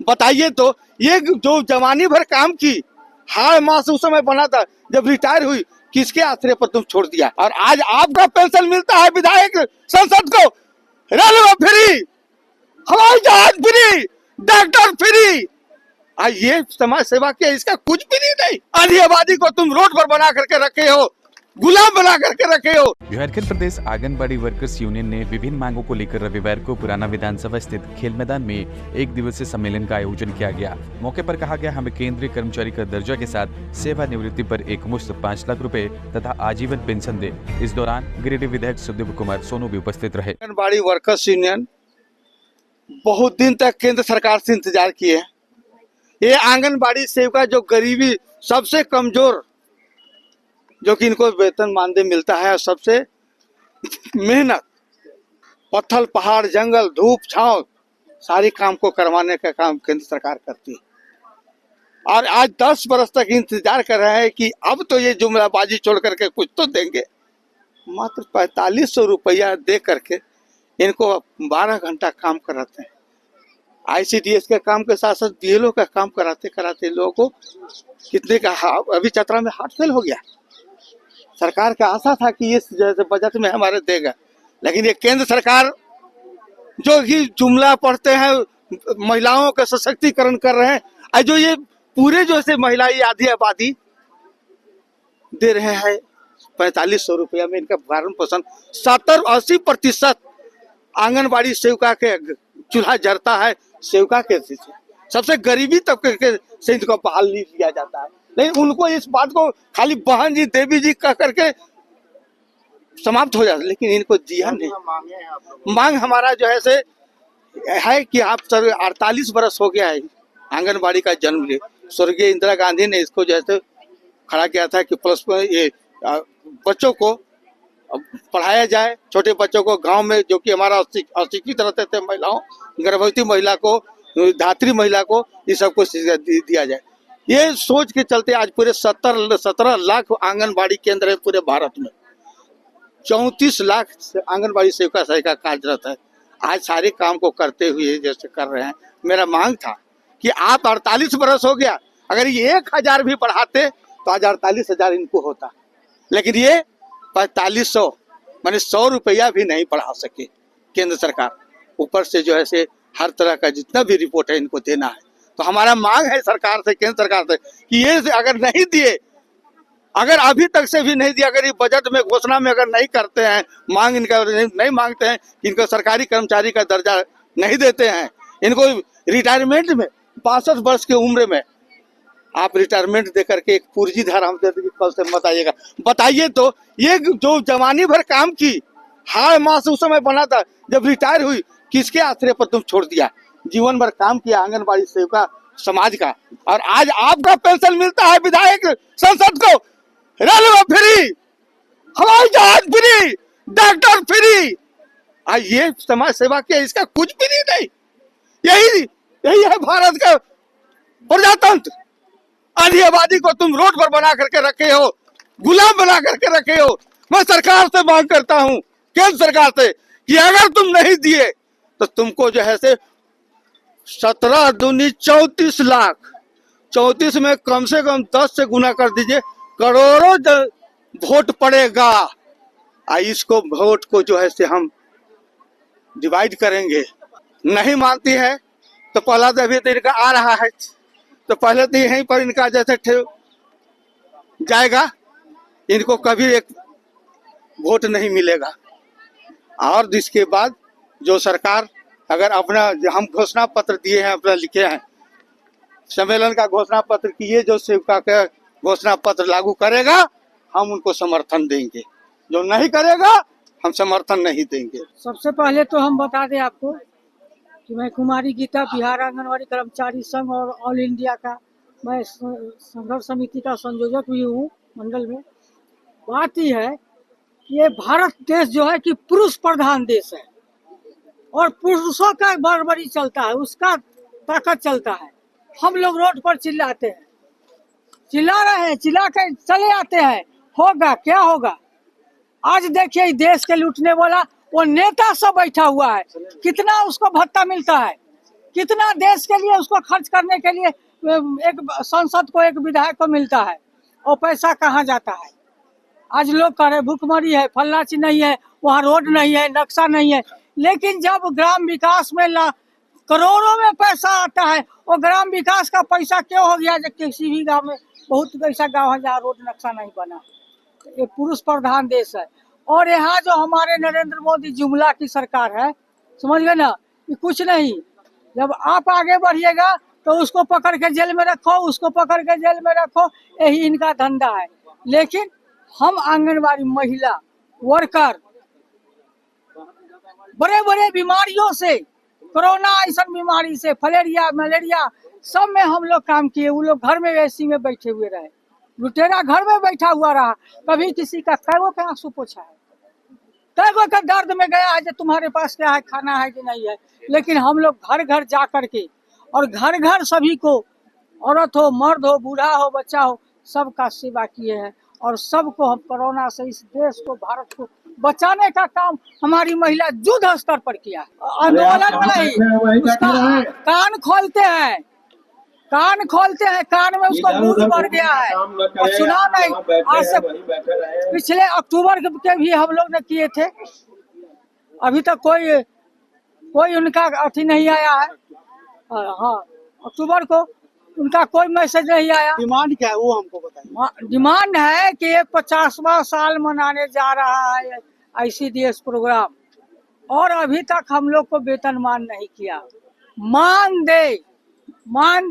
बताइए तो, ये जो जवानी भर काम की, हाड़ मास उस समय बना था, जब रिटायर हुई किसके आश्रय पर तुम छोड़ दिया? और आज आपका पेंशन मिलता है विधायक संसद को, रेलवे फ्री, हवाई जहाज फ्री, डॉक्टर फ्री। ये समाज सेवा क्या, इसका कुछ भी नहीं। आधी आबादी को तुम रोड पर बना करके रखे हो, गुलाम बना करके रखे हो। झारखंड प्रदेश आंगनबाड़ी वर्कर्स यूनियन ने विभिन्न मांगों को लेकर रविवार को पुराना विधानसभा स्थित खेल मैदान में एक दिवसीय सम्मेलन का आयोजन किया गया। मौके पर कहा गया, हमें केंद्रीय कर्मचारी का दर्जा के साथ सेवानिवृत्ति पर एकमुश्त 5 लाख रुपए तथा आजीवन पेंशन दे। इस दौरान गिरिडीह विधायक सुदेव कुमार सोनू भी उपस्थित रहे। आंगनबाड़ी वर्कर्स यूनियन बहुत दिन तक केंद्र सरकार से इंतजार किए। ये आंगनबाड़ी सेविका जो गरीबी, सबसे कमजोर, जो कि इनको वेतन मानदेय मिलता है, सबसे मेहनत, पत्थर पहाड़ जंगल धूप छांव सारी काम को करवाने का काम केंद्र सरकार करती है। और आज 10 बरस तक इंतजार कर रहे हैं कि अब तो ये जुमलाबाजी छोड़ करके कुछ तो देंगे। मात्र 4500 रुपया दे करके इनको 12 घंटा काम कराते हैं। ICDS के काम के साथ साथ BLO का काम कराते कराते लोगों को कितने का, अभी चतरा में हार्ट फेल हो गया। सरकार का आशा था कि ये जैसे बजट में हमारे देगा, लेकिन ये केंद्र सरकार जो कि जुमला पढ़ते हैं, महिलाओं का सशक्तिकरण कर रहे हैं, और जो ये पूरे जो से महिला आधी आबादी दे रहे हैं 4500 रुपया में इनका भरण पोषण। 70-80% आंगनबाड़ी सेविका के चूल्हा जरता है सेविका के से। सबसे गरीबी तबके से इनको बहाल नहीं किया जाता है, लेकिन उनको इस बात को खाली बहन जी देवी जी कह करके समाप्त हो जाता है, लेकिन इनको दिया नहीं। मांग हमारा जो है कि आप सर 48 बरस हो गया है आंगनबाड़ी का जन्म ले, स्वर्गीय इंदिरा गांधी ने इसको जैसे खड़ा किया था कि प्लस ये बच्चों को पढ़ाया जाए, छोटे बच्चों को गांव में, जो कि हमारा अशिक्षित रहते थे महिलाओं, गर्भवती महिला को, धात्री महिला को, ये सब कुछ दिया जाए। ये सोच के चलते आज पूरे 17 लाख आंगनबाड़ी केंद्र है पूरे भारत में। 34 लाख आंगनबाड़ी सेविका कार्यरत है। आज सारे काम को करते हुए जैसे कर रहे हैं। मेरा मांग था कि आप 48 बरस हो गया, अगर ये 1000 भी बढ़ाते तो आज 48,000 इनको होता, लेकिन ये 4500 माने 100 रुपया भी नहीं बढ़ा सके केंद्र सरकार। ऊपर से जो है हर तरह का जितना भी रिपोर्ट है इनको देना है। तो हमारा मांग है सरकार से, केंद्र सरकार से, कि ये अगर नहीं दिए, अगर अभी तक से भी नहीं दिया, अगर ये बजट में घोषणा में अगर नहीं करते हैं, मांग इनका नहीं मांगते हैं, इनको सरकारी कर्मचारी का दर्जा नहीं देते हैं, इनको रिटायरमेंट में 62 वर्ष की उम्र में आप रिटायरमेंट दे करके एक पूर्जी धारा हम देते कल से मत आइएगा। बताइए तो, ये जो जवानी भर काम की, हाड़ मास उस समय बना था, जब रिटायर हुई किसके आश्रय पर तुम छोड़ दिया? जीवन भर काम किया आंगनबाड़ी सेविका समाज का, और आज आपका पेंशन मिलता है विधायक संसद को, रेलवे फ्री, हवाई जहाज फ्री, डॉक्टर फ्री। ये समाज सेवा क्या, इसका कुछ भी नहीं। यही है भारत का प्रजातंत्र। आधी आबादी को तुम रोड पर बना करके रखे हो, गुलाम बना करके रखे हो। मैं सरकार से मांग करता हूं, केंद्र सरकार से, कि अगर तुम नहीं दिए तो तुमको जो है 17 दूनी 34 लाख, 34 में कम से कम 10 से गुना कर दीजिए, करोड़ों वोट पड़ेगा। इसको वोट को जो है हम डिवाइड करेंगे। नहीं मानती है तो पहला तो अभी तो इनका आ रहा है, तो पहले तो यहीं पर इनका जैसे जाएगा, इनको कभी एक वोट नहीं मिलेगा। और इसके बाद जो सरकार अगर अपना, हम घोषणा पत्र दिए हैं, अपना लिखे हैं सम्मेलन का घोषणा पत्र, कि ये जो सेविका का घोषणा पत्र लागू करेगा हम उनको समर्थन देंगे, जो नहीं करेगा हम समर्थन नहीं देंगे। सबसे पहले तो हम बता दें आपको कि मैं कुमारी गीता, बिहार आंगनबाड़ी कर्मचारी संघ और ऑल इंडिया का मैं संघर्ष समिति का संयोजक भी हूँ मंडल में। बात यह है कि ये भारत देश जो है कि पुरुष प्रधान देश है, और पुरुषों का बराबरी चलता है, उसका ताकत चलता है। हम लोग रोड पर चिल्लाते हैं, चिल्ला रहे हैं, चिल्ला कर चले आते हैं, होगा क्या होगा? आज देखिए देश के लूटने वाला वो नेता सब बैठा हुआ है, कितना उसको भत्ता मिलता है, कितना देश के लिए उसको खर्च करने के लिए एक सांसद को, एक विधायक को मिलता है, और पैसा कहाँ जाता है? आज लोग कह रहे भूखमरी है, फलना चीज नहीं है, वहाँ रोड नहीं है, नक्शा नहीं है, लेकिन जब ग्राम विकास में करोड़ों में पैसा आता है, और ग्राम विकास का पैसा क्यों हो गया? जब किसी भी गांव में, बहुत ऐसा गांव है जहाँ रोड नक्शा नहीं बना। ये पुरुष प्रधान देश है, और यहाँ जो हमारे नरेंद्र मोदी जुमला की सरकार है, समझ गए ना, ये कुछ नहीं। जब आप आगे बढ़िएगा तो उसको पकड़ के जेल में रखो, उसको पकड़ के जेल में रखो, यही इनका धंधा है। लेकिन हम आंगनबाड़ी महिला वर्कर बड़े बड़े बीमारियों से, कोरोना ऐसा बीमारी से, फलेरिया, मलेरिया, सब में हम लोग काम किए। वो लोग घर में एसी में बैठे हुए रहे, लुटेरा घर में बैठा हुआ रहा, कभी किसी का कैगो का आंसू पोछा है, कैगो का दर्द में गया है, जो तुम्हारे पास क्या है, खाना है कि नहीं है। लेकिन हम लोग घर घर जा करके, और घर घर सभी को, औरत हो, मर्द हो, बूढ़ा हो, बच्चा हो, सबका सेवा किए हैं, और सबको हम कोरोना से इस देश को, भारत को बचाने का काम हमारी महिला युद्ध स्तर पर किया है। आंदोलन में नहीं, उसका कान खोलते हैं, कान खोलते हैं, कान में उसको दूध बढ़ गया है, और चुनाव नहीं। आज से पिछले अक्टूबर के भी हम लोग ने किए थे, अभी तक कोई उनका अथी नहीं आया है। हाँ, अक्टूबर को उनका कोई मैसेज नहीं आया। डिमांड क्या है वो हमको बताइए। डिमांड है कि ये 50वां साल मनाने जा रहा है ICDS प्रोग्राम, और अभी तक हम लोग को वेतनमान नहीं किया। मान दे,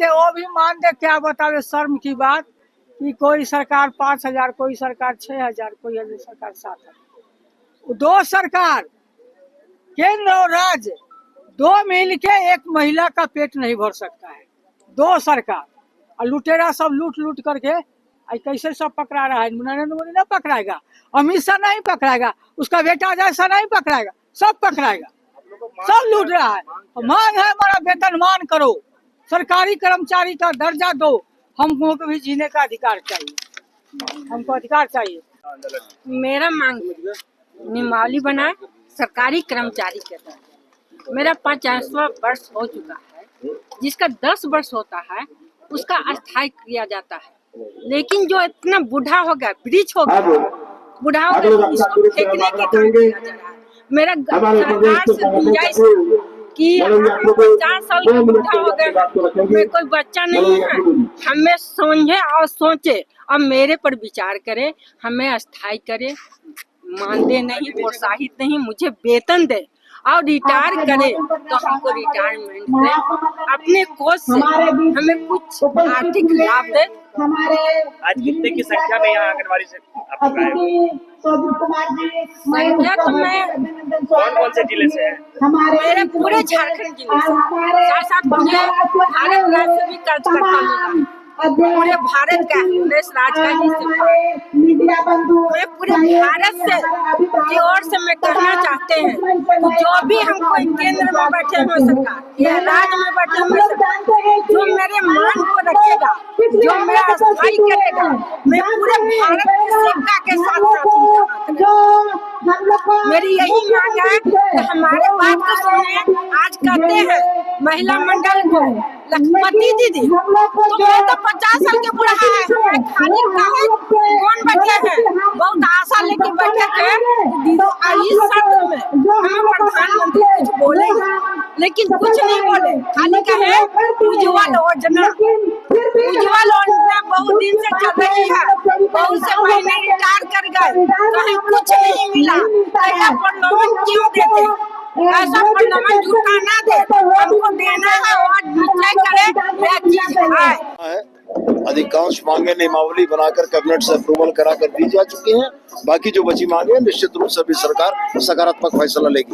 वो भी मान दे। क्या बतावे शर्म की बात कि कोई सरकार 5,000, कोई सरकार 6,000, कोई सरकार 7,000। दो सरकार, केंद्र और राज्य, दो मिलके एक महिला का पेट नहीं भर सकता है। दो सरकार, और लुटेरा सब लूट करके कैसे सब पकड़ा रहा है। नरेंद्र मोदी नहीं पकड़ाएगा, अमित शाह नहीं पकड़ाएगा, उसका बेटा जैसा नहीं पकड़ाएगा, सब पकड़ाएगा, सब लूट रहा है। मांग है हमारा वेतनमान करो, सरकारी कर्मचारी का दर्जा दो, हमको भी जीने का अधिकार चाहिए, हमको अधिकार चाहिए। मेरा मांग नियमावली बनाए सरकारी कर्मचारी के तहत। मेरा 50वां वर्ष हो चुका है, जिसका 10 वर्ष होता है उसका अस्थायी किया जाता है। लेकिन जो इतना बूढ़ा हो गया, वृक्ष हो गया, बूढ़ा हो गया, इसको फेंकने के काम किया जा रहा है। मेरा सरकार से गुंजाइश कि 50 साल का बूढ़ा हो गया, में कोई बच्चा नहीं है, हमें समझे और सोचे, अब मेरे पर विचार करे, हमें अस्थायी करे, मानदेय नहीं, प्रोत्साहित नहीं, मुझे वेतन दे, और रिटायर करे तो हमको रिटायरमेंट दे, अपने कोष से हमें कुछ आर्थिक लाभ दे। आज कितने की संख्या में यहाँ आंगनबाड़ी से आप लोग आए हो? संख्या तो मैं कौन से जिले से है? मेरे पूरे झारखंड जिले से, साथ साथ मुझे भारत राज्य से भी कार्यकर्ता मिला, पूरे भारत का 19 राज्य का हिस्सा। मैं पूरे भारत से की ओर से मैं कहना चाहते हैं कि जो भी हमको केंद्र में बैठे हुए सरकार या राज्य में बैठे हुए सरकार, जो मेरे मान को रखेगा, जो मेरा स्थायी करेगा, मैं पूरे भारत की सेवा के साथ मेरी यही मांग है कि हमारे बात को सुने। आज कहते हैं महिला मंडल को लखपति दीदी, तुम्हें तो 50 साल के बुढ़ा है, हमें खाली कहे कौन बैठे हैं, बहुत आशा लेके बैठे थे इस सत्र में हमें प्रधानमंत्री कुछ बोले, लेकिन कुछ नहीं बोले, खाली कहे उज्ज्वल योजना। उज्ज्वल योजना बहुत दिन से चल रही है, बहुत से महीने रिटायर कर गए, कहीं कुछ नहीं मिला। ऐसा प्रलोभन क्यों देते? ऐसा प्रलोभन झूठा ना दे, हमको देना है और निश्चय करे यह चीज है। अधिकांश मांगे नियमावली बनाकर कैबिनेट से अप्रूवल करा कर दी जा चुकी हैं। बाकी जो बची मांगे निश्चित रूप से भी सरकार सकारात्मक फैसला लेगी।